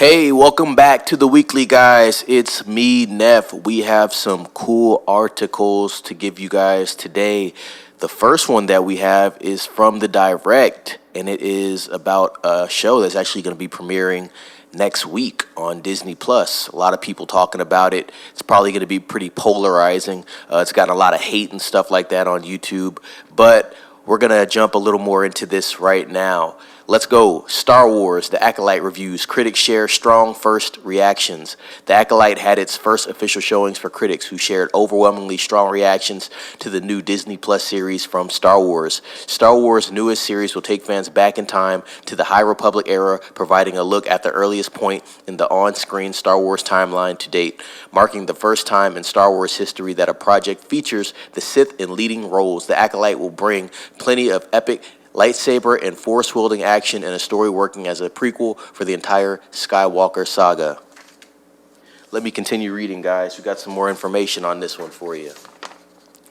Hey, welcome back to the weekly, guys. It's me, Neff. We have some cool articles to give you guys today. The first one that we have is from the Direct, and it is about a show that's actually going to be premiering next week on Disney Plus. A lot of people talking about it. It's probably going to be pretty polarizing. It's gotten a lot of hate and stuff like that on YouTube, but we're going to jump a little more into this right now. Let's go. Star Wars, The Acolyte reviews. Critics share strong first reactions. The Acolyte had its first official showings for critics who shared overwhelmingly strong reactions to the new Disney Plus series from Star Wars. Star Wars' newest series will take fans back in time to the High Republic era, providing a look at the earliest point in the on-screen Star Wars timeline to date, marking the first time in Star Wars history that a project features the Sith in leading roles. The Acolyte will bring plenty of epic lightsaber and force-wielding action and a story working as a prequel for the entire Skywalker saga. Let me continue reading, guys. We got some more information on this one for you.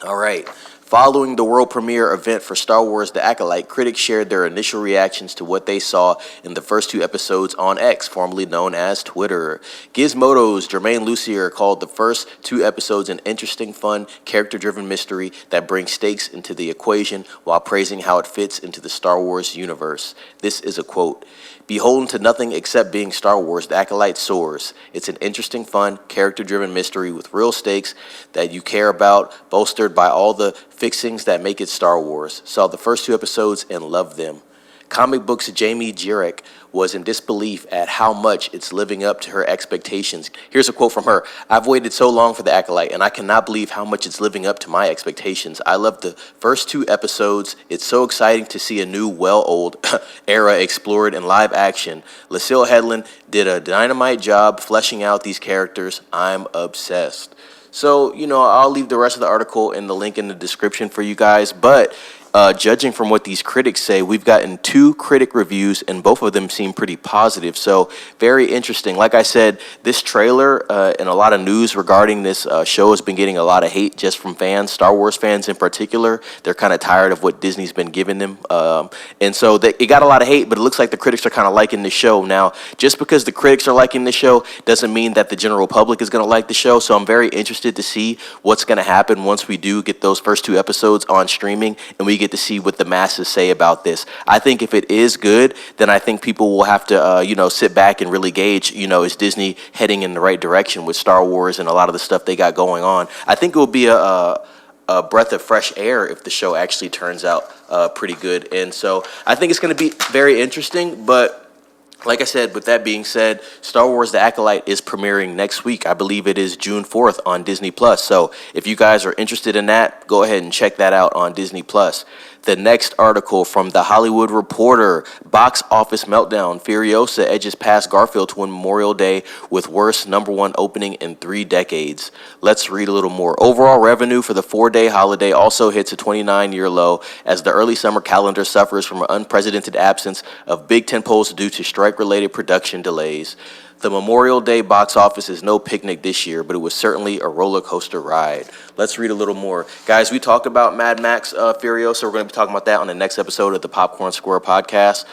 All right. Following the world premiere event for Star Wars The Acolyte, critics shared their initial reactions to what they saw in the first two episodes on X, formerly known as Twitter. Gizmodo's Jermaine Lucier called the first two episodes an interesting, fun, character-driven mystery that brings stakes into the equation while praising how it fits into the Star Wars universe. This is a quote. Beholden to nothing except being Star Wars, The Acolyte soars. It's an interesting, fun, character-driven mystery with real stakes that you care about, bolstered by all the fixings that make it Star Wars. Saw the first two episodes and loved them. Comic Books' Jamie Jirek was in disbelief at how much it's living up to her expectations. Here's a quote from her. I've waited so long for The Acolyte, and I cannot believe how much it's living up to my expectations. I love the first two episodes. It's so exciting to see a new, well-old era explored in live action. Lucille Hedlund did a dynamite job fleshing out these characters. I'm obsessed. So, I'll leave the rest of the article and the link in the description for you guys, but judging from what these critics say, we've gotten two critic reviews, and both of them seem pretty positive. So very interesting. Like I said, this trailer and a lot of news regarding this show has been getting a lot of hate just from fans, Star Wars fans in particular. They're kind of tired of what Disney's been giving them. And so it got a lot of hate, but it looks like the critics are kind of liking the show. Now, just because the critics are liking the show doesn't mean that the general public is going to like the show. So I'm very interested to see what's going to happen once we do get those first two episodes on streaming and we get to see what the masses say about this. I think if it is good, then I think people will have to, sit back and really gauge, is Disney heading in the right direction with Star Wars and a lot of the stuff they got going on. I think it will be a breath of fresh air if the show actually turns out pretty good. And so I think it's going to be very interesting, but like I said, with that being said, Star Wars The Acolyte is premiering next week. I believe it is June 4th on Disney Plus. So if you guys are interested in that, go ahead and check that out on Disney Plus. The next article from The Hollywood Reporter, box office meltdown. Furiosa edges past Garfield to win Memorial Day with worst #1 opening in 3 decades. Let's read a little more. Overall revenue for the 4-day holiday also hits a 29-year low as the early summer calendar suffers from an unprecedented absence of big tentpoles due to strike-related production delays. The Memorial Day box office is no picnic this year, but it was certainly a roller coaster ride. Let's read a little more. Guys, we talked about Mad Max Furiosa. We're going to be talking about that on the next episode of the Popcorn Square podcast.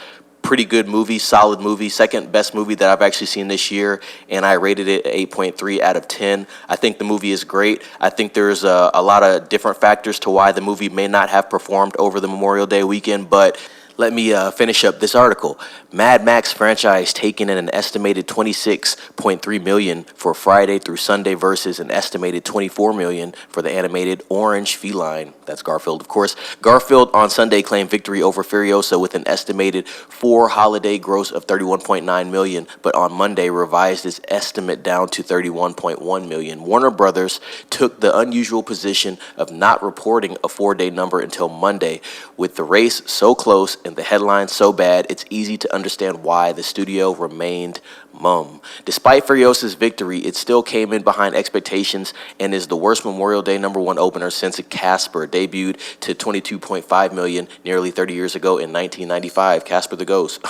Pretty good movie, solid movie, second best movie that I've actually seen this year, and I rated it 8.3 out of 10. I think the movie is great. I think there's a lot of different factors to why the movie may not have performed over the Memorial Day weekend, but let me finish up this article. Mad Max franchise taking in an estimated $26.3 million for Friday through Sunday versus an estimated $24 million for the animated orange feline. That's Garfield, of course. Garfield on Sunday claimed victory over Furiosa with an estimated holiday gross of $31.9 million, but on Monday revised its estimate down to $31.1 million. Warner Brothers took the unusual position of not reporting a 4-day number until Monday. With the race so close and the headlines so bad, it's easy to understand why the studio remained mum. Despite Furiosa's victory, it still came in behind expectations and is the worst Memorial Day #1 opener since Casper debuted to $22.5 million nearly 30 years ago in 1995, Casper the Ghost.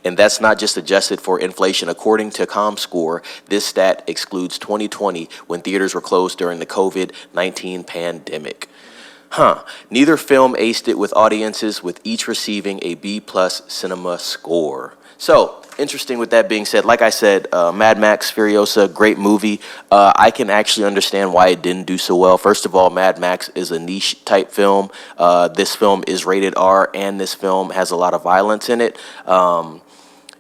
And that's not just adjusted for inflation. According to ComScore, this stat excludes 2020 when theaters were closed during the COVID-19 pandemic. Neither film aced it with audiences, with each receiving a B plus cinema score. So, interesting with that being said, like I said, Mad Max Furiosa, great movie. I can actually understand why it didn't do so well. First of all, Mad Max is a niche type film. This film is rated R, and this film has a lot of violence in it.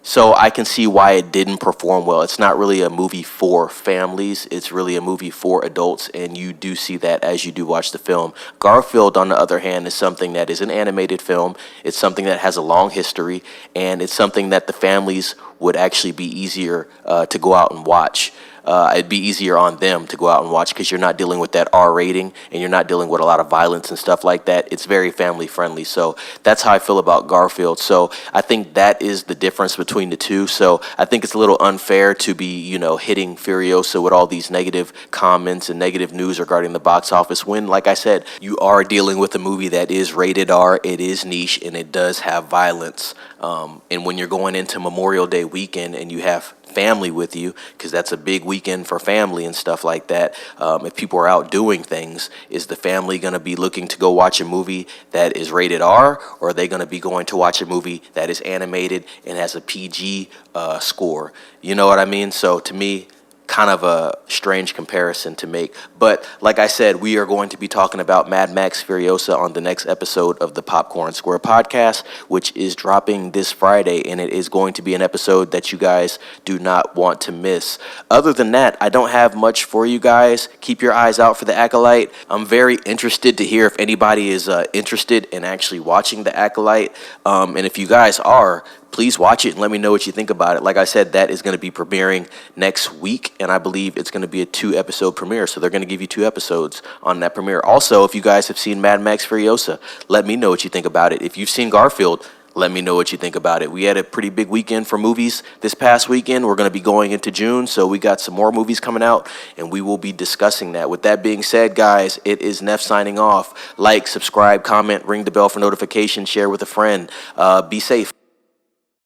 So I can see why it didn't perform well. It's not really a movie for families. It's really a movie for adults, and you do see that as you do watch the film. Garfield, on the other hand, is something that is an animated film. It's something that has a long history, and it's something that the families would actually be easier to go out and watch. It'd be easier on them to go out and watch because you're not dealing with that R rating and you're not dealing with a lot of violence and stuff like that. It's very family friendly. So that's how I feel about Garfield. So I think that is the difference between the two. So I think it's a little unfair to be, hitting Furiosa with all these negative comments and negative news regarding the box office when, like I said, you are dealing with a movie that is rated R, it is niche, and it does have violence. And when you're going into Memorial Day weekend and you have family with you, because that's a big weekend for family and stuff like that. If people are out doing things, is the family going to be looking to go watch a movie that is rated R, or are they going to be going to watch a movie that is animated and has a PG score? You know what I mean? So to me, kind of a strange comparison to make. But like I said, we are going to be talking about Mad Max Furiosa on the next episode of the Popcorn Square podcast, which is dropping this Friday, and it is going to be an episode that you guys do not want to miss. Other than that, I don't have much for you guys. Keep your eyes out for the Acolyte. I'm very interested to hear if anybody is interested in actually watching the Acolyte. And if you guys are, please watch it and let me know what you think about it. Like I said, that is going to be premiering next week, and I believe it's going to be a 2-episode premiere, so they're going to give you 2 episodes on that premiere. Also, if you guys have seen Mad Max Furiosa, let me know what you think about it. If you've seen Garfield, let me know what you think about it. We had a pretty big weekend for movies this past weekend. We're going to be going into June, so we got some more movies coming out, and we will be discussing that. With that being said, guys, it is Neff signing off. Like, subscribe, comment, ring the bell for notifications, share with a friend. Be safe.